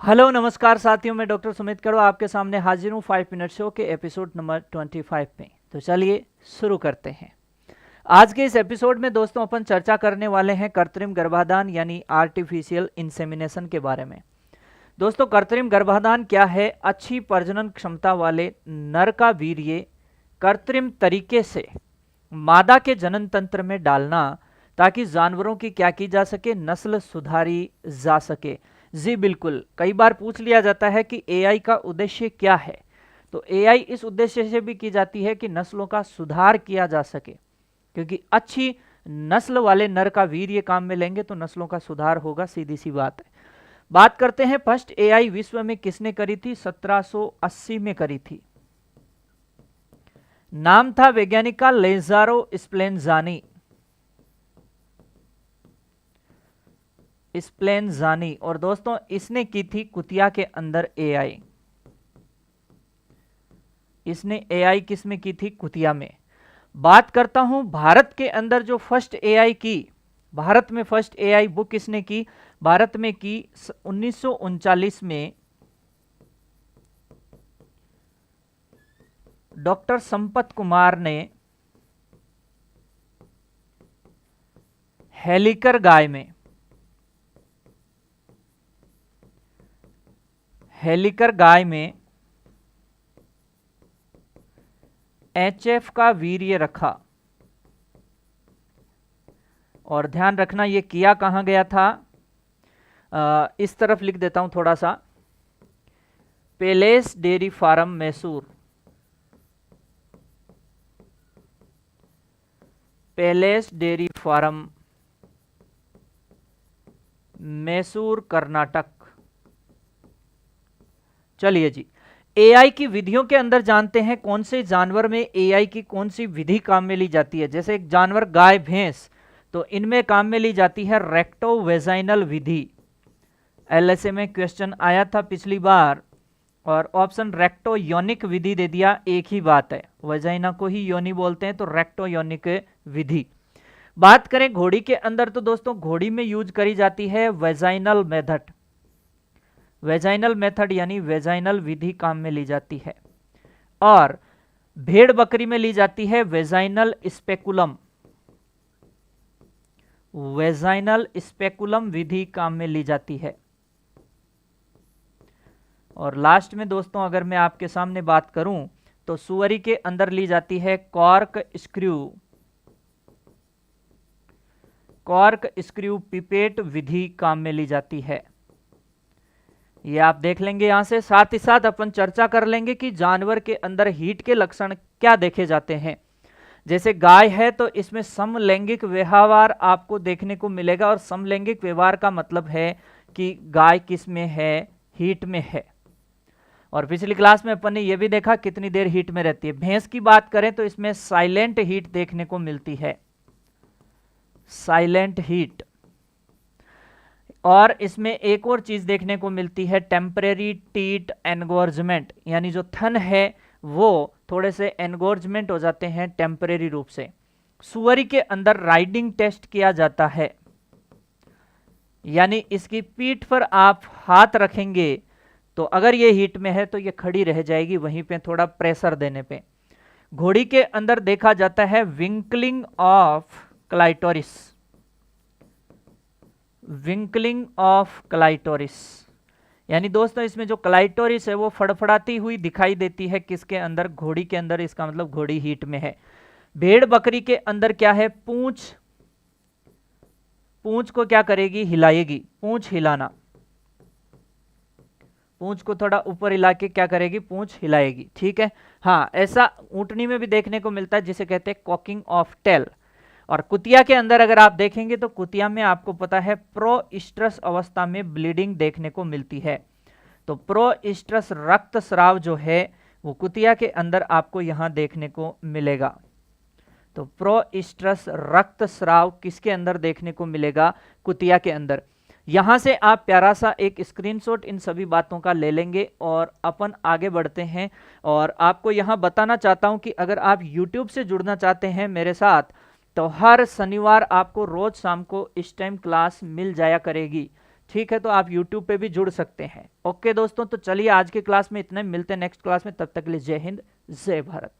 Hello नमस्कार साथियों, मैं डॉक्टर सुमित करो आपके सामने हाजिर हूँ 5 मिनट शो के एपिसोड नंबर 25 में। तो चलिए शुरू करते हैं। आज के इस एपिसोड में दोस्तों अपन चर्चा करने वाले हैं कृत्रिम गर्भाधान यानी आर्टिफिशियल इंसेमिनेशन के बारे में। दोस्तों, कृत्रिम गर्भाधान क्या है? अच्छी प्रजनन क्षमता वाले नर का वीर्य कृत्रिम तरीके से मादा के जनन तंत्र में डालना ताकि जानवरों की क्या की जा सके, नस्ल सुधारी जा सके। जी बिल्कुल, कई बार पूछ लिया जाता है कि एआई का उद्देश्य क्या है। तो एआई इस उद्देश्य से भी की जाती है कि नस्लों का सुधार किया जा सके, क्योंकि अच्छी नस्ल वाले नर का वीर्य काम में लेंगे तो नस्लों का सुधार होगा, सीधी सी बात है। बात करते हैं फर्स्ट एआई विश्व में किसने करी थी? 1780 में करी थी। नाम था वैज्ञानिक का लेजारो स्प्लेंजानी। स्प्लेंजानी। और दोस्तों इसने की थी कुतिया के अंदर एआई। इसने एआई किस में की थी? कुतिया में। बात करता हूं भारत के अंदर जो फर्स्ट एआई की, भारत में फर्स्ट एआई बुक किसने की? भारत में की 1939 में डॉक्टर संपत कुमार ने हेलिकर गाय में, हेलिकर गाय में एचएफ का वीर्य रखा। और ध्यान रखना ये किया कहां गया था? इस तरफ लिख देता हूं थोड़ा सा, palace dairy farm Mysore, palace dairy farm Mysore Karnataka. चलिए जी, एआई की विधियों के अंदर जानते हैं कौन से जानवर में एआई की कौन सी विधि काम में ली जाती है। जैसे एक जानवर गाय भैंस, तो इनमें काम में ली जाती है रेक्टो वेजाइनल विधि। एलएसए में क्वेश्चन आया था पिछली बार और ऑप्शन रेक्टो योनिक विधि दे दिया। एक ही बात है, वेजाइना को ही योनि बोलते हैं, तो रेक्टो योनिक विधि। बात करें घोड़ी के अंदर, तो दोस्तों घोड़ी में यूज करी जाती है वेजाइनल मेथड। वेजाइनल मेथड यानी वेजाइनल विधि काम में ली जाती है। और भेड़ बकरी में ली जाती है वेजाइनल स्पेकुलम, वेजाइनल स्पेकुलम विधि काम में ली जाती है। और लास्ट में दोस्तों अगर मैं आपके सामने बात करूं तो सुअरी के अंदर ली जाती है corkscrew, corkscrew pipette विधि काम में ली जाती है। ये आप देख लेंगे यहां से। साथ ही साथ अपन चर्चा कर लेंगे कि जानवर के अंदर हीट के लक्षण क्या देखे जाते हैं। जैसे गाय है तो इसमें समलैंगिक व्यवहार आपको देखने को मिलेगा, और समलैंगिक व्यवहार का मतलब है कि गाय किस में है? हीट में है। और पिछली क्लास में अपन ने यह भी देखा कितनी देर हीट में रहती है। भैंस की बात करें तो इसमें साइलेंट हीट देखने को मिलती है, साइलेंट हीट। और इसमें एक और चीज देखने को मिलती है टेम्परेरी टीट एनगोर्जमेंट, यानी जो थन है वो थोड़े से एनगोर्जमेंट हो जाते हैं टेम्परेरी रूप से। सुअरी के अंदर राइडिंग टेस्ट किया जाता है, यानी इसकी पीठ पर आप हाथ रखेंगे तो अगर ये हीट में है तो ये खड़ी रह जाएगी वहीं पे थोड़ा प्रेशर देने पे। घोड़ी के अंदर देखा जाता है विंकलिंग ऑफ क्लाइटोरिस, विंकलिंग ऑफ क्लाइटोरिस, यानी दोस्तों इसमें जो क्लाइटोरिस है वो फड़फड़ाती हुई दिखाई देती है किसके अंदर? घोड़ी के अंदर। इसका मतलब घोड़ी हीट में है। भेड़ बकरी के अंदर क्या है? पूंछ, पूंछ को क्या करेगी? हिलाएगी, पूंछ हिलाना, पूंछ को थोड़ा ऊपर हिला के क्या करेगी? पूंछ हिलाएगी, ठीक है। हाँ, ऐसा ऊंटनी में भी देखने को मिलता है जिसे कहते हैं कॉकिंग ऑफ टेल। और कुतिया के अंदर अगर आप देखेंगे तो कुतिया में आपको पता है प्रोइस्ट्रस अवस्था में ब्लीडिंग देखने को मिलती है। तो प्रोइस्ट्रस रक्तस्राव जो है वो कुतिया के अंदर आपको यहां देखने को मिलेगा। तो प्रोइस्ट्रस रक्तस्राव किसके अंदर देखने को मिलेगा? कुतिया के अंदर। यहां से आप प्यारा सा एक स्क्रीनशॉट इन सभी बातों का ले लेंगे और अपन आगे बढ़ते हैं। और आपको यहां बताना चाहता हूं कि अगर आप YouTube से जुड़ना चाहते हैं मेरे साथ, तो हर शनिवार आपको रोज शाम को इस टाइम क्लास मिल जाया करेगी। ठीक है, तो आप यूट्यूब पे भी जुड़ सकते हैं। ओके दोस्तों, तो चलिए आज की क्लास में इतना ही, मिलते हैं नेक्स्ट क्लास में, तब तक के लिए जय हिंद जय भारत।